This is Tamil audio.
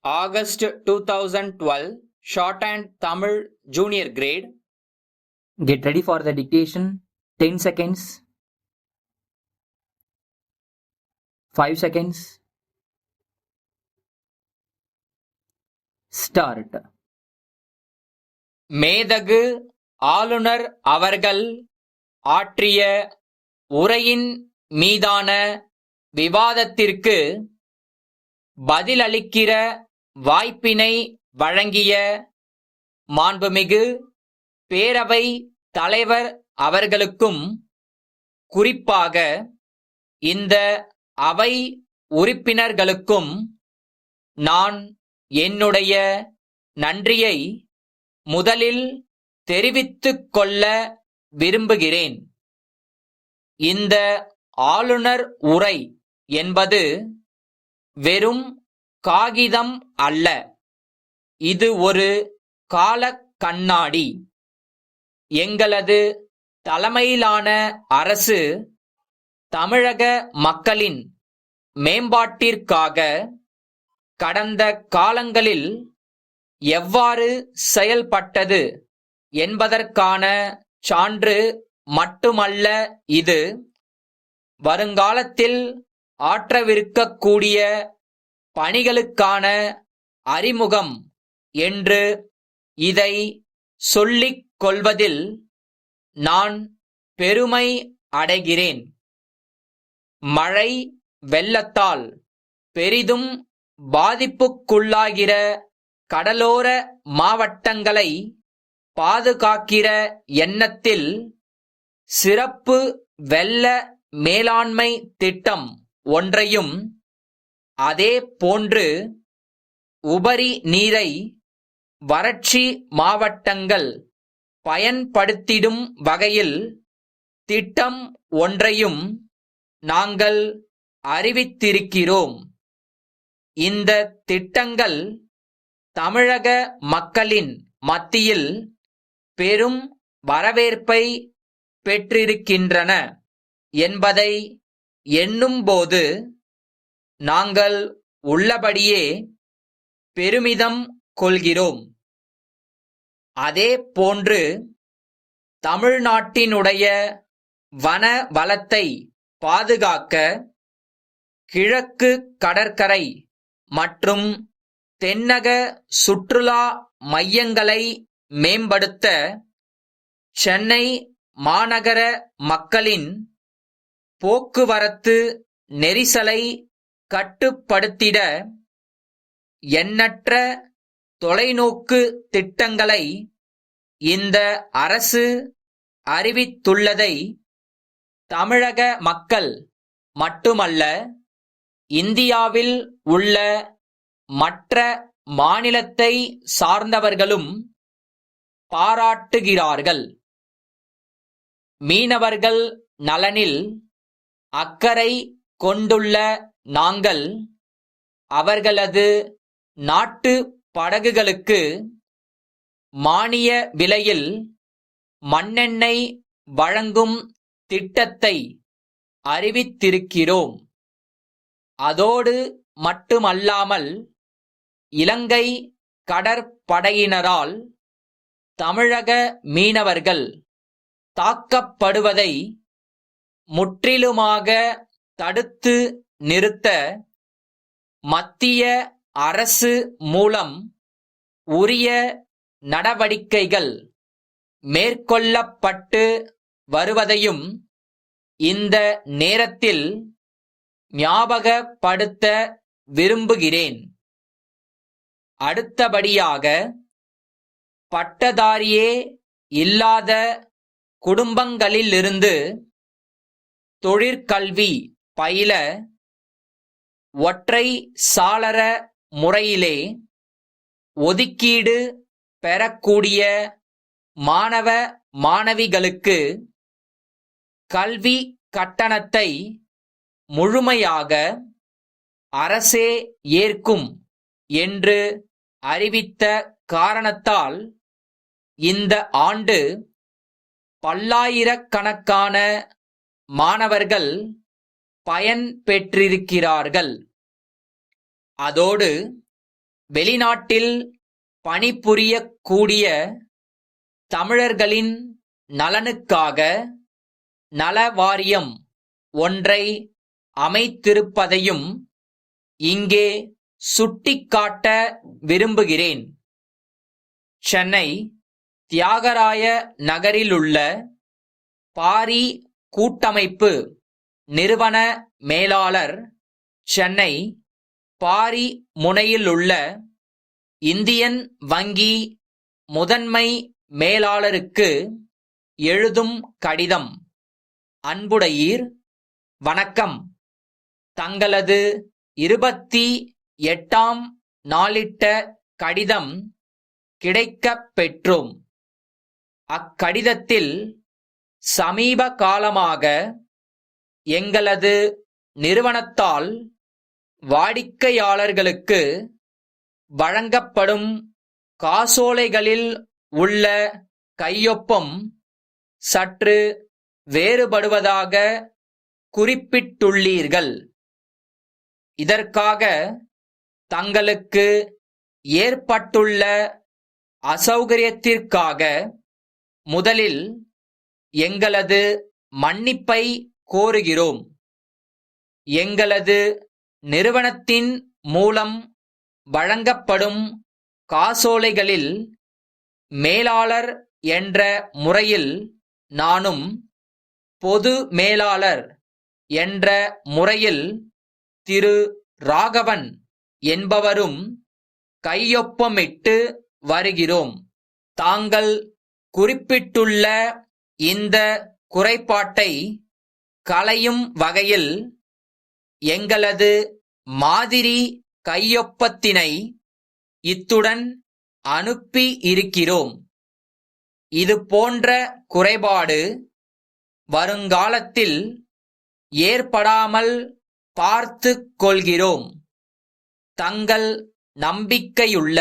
August 2012, Shorthand Tamil Junior Grade. Get ready for the dictation. 10 seconds. 5 seconds. Start. மேதகு ஆளுநர் அவர்கள் ஆற்றிய உரையின் மீதான விவாதத்திற்கு பதிலளிக்கிற வாய்ப்பினை வழங்கிய மாண்புமிகு பேரவை தலைவர் அவர்களுக்கும் குறிப்பாக இந்த அவை உறுப்பினர்களுக்கும் நான் என்னுடைய நன்றியை முதலில் தெரிவித்துக் கொள்ள விரும்புகிறேன். இந்த ஆளுநர் உரை என்பது வெறும் காகிதம் அல்ல, இது ஒரு காலக் கண்ணாடி. எங்களது தலைமையிலான அரசு தமிழக மக்களின் மேம்பாட்டிற்காக கடந்த காலங்களில் எவ்வாறு செயல்பட்டது என்பதற்கான சான்று மட்டுமல்ல, இது வருங்காலத்தில் ஆற்றவிருக்கக்கூடிய பணிகளுக்கான அறிமுகம் என்று இதை சொல்லிக் கொள்வதில் நான் பெருமை அடைகிறேன். மழை வெள்ளத்தால் பெரிதும் பாதிப்புக்குள்ளாகிற கடலோர மாவட்டங்களை பாதுகாக்கிற எண்ணத்தில் சிறப்பு வெள்ள மேலாண்மை திட்டம் ஒன்றையும், அதே போன்று உபரி நீரை வறட்சி மாவட்டங்கள் பயன்படுத்திடும் வகையில் திட்டம் ஒன்றையும் நாங்கள் அறிவித்திருக்கிறோம். இந்த திட்டங்கள் தமிழக மக்களின் மத்தியில் பெரும் வரவேற்பை பெற்றிருக்கின்றன என்பதை எண்ணும்போது நாங்கள் உள்ளபடியே பெருமிதம் கொள்கிறோம். அதே போன்று தமிழ்நாட்டினுடைய வன வளத்தை பாதுகாக்க கிழக்கு கடற்கரை மற்றும் தென்னக சுற்றுலா மையங்களை மேம்படுத்த சென்னை மாநகர மக்களின் போக்குவரத்து நெரிசலை கட்டுப்படுத்திட எண்ணற்ற தொலைநோக்கு திட்டங்களை இந்த அரசு அறிவித்துள்ளதை தமிழக மக்கள் மட்டுமல்ல, இந்தியாவில் உள்ள மற்ற மாநிலத்தை சார்ந்தவர்களும் பாராட்டுகிறார்கள். மீனவர்கள் நலனில் அக்கறை கொண்டுள்ள நாங்கள் அவர்களது நாட்டு படகுகளுக்கு மானிய விலையில் மண்ணெண்ணெய் வழங்கும் திட்டத்தை அறிவித்திருக்கிறோம். அதோடு மட்டுமல்லாமல் இலங்கை கடற்படையினரால் தமிழக மீனவர்கள் தாக்கப்படுவதை முற்றிலுமாக தடுத்து நிறுத்த மத்திய அரசு மூலம் உரிய நடவடிக்கைகள் மேற்கொள்ளப்பட்டு வருவதையும் இந்த நேரத்தில் ஞாபகப்படுத்த விரும்புகிறேன். அடுத்தபடியாக, பட்டதாரியே இல்லாத குடும்பங்களிலிருந்து தொழிற்கல்வி பயில ஒற்றை சாளர முறையிலே ஒதுக்கீடு பெறக்கூடிய மாணவ மாணவிகளுக்கு கல்வி கட்டணத்தை முழுமையாக அரசே ஏற்கும் என்று அறிவித்த காரணத்தால் இந்த ஆண்டு பல்லாயிரக்கணக்கான மாணவர்கள் பயன் பெற்றிருக்கிறார்கள். அதோடு வெளிநாட்டில் பணிபுரியக்கூடிய தமிழர்களின் நலனுக்காக நல வாரியம் ஒன்றை அமைத்திருப்பதையும் இங்கே சுட்டிக்காட்ட விரும்புகிறேன். சென்னை தியாகராய நகரிலுள்ள பாரி கூட்டமைப்பு நிறுவன மேலாளர், சென்னை பாரி முனையிலுள்ள இந்தியன் வங்கி முதன்மை மேலாளருக்கு எழுதும் கடிதம். அன்புடையீர், வணக்கம். தங்களது 28ஆம் நாளிட்ட கடிதம் கிடைக்கப் பெற்றோம். அக்கடிதத்தில் சமீப காலமாக எங்களது நிறுவனத்தால் வாடிக்கையாளர்களுக்கு வழங்கப்படும் காசோலைகளில் உள்ள கையொப்பம் சற்று வேறுபடுவதாக குறிப்பிட்டுள்ளீர்கள். இதற்காக தங்களுக்கு ஏற்பட்டுள்ள அசௌகரியத்திற்காக முதலில் எங்களது மன்னிப்பை கோருகிறோம். எங்களது நிறுவனத்தின் மூலம் வழங்கப்படும் காசோலைகளில் மேலாளர் என்ற முறையில் நானும், பொது மேலாளர் என்ற முறையில் திரு ராகவன் என்பவரும் கையொப்பமிட்டு வருகிறோம். தாங்கள் குறிப்பிட்டுள்ள இந்த குறைபாட்டை களையும் வகையில் எங்களது மாதிரி கையொப்பத்தினை இத்துடன் அனுப்பி இருக்கிறோம். இது போன்ற குறைபாடு வருங்காலத்தில் ஏற்படாமல் பார்த்துக் கொள்கிறோம். தங்கள் நம்பிக்கையுள்ள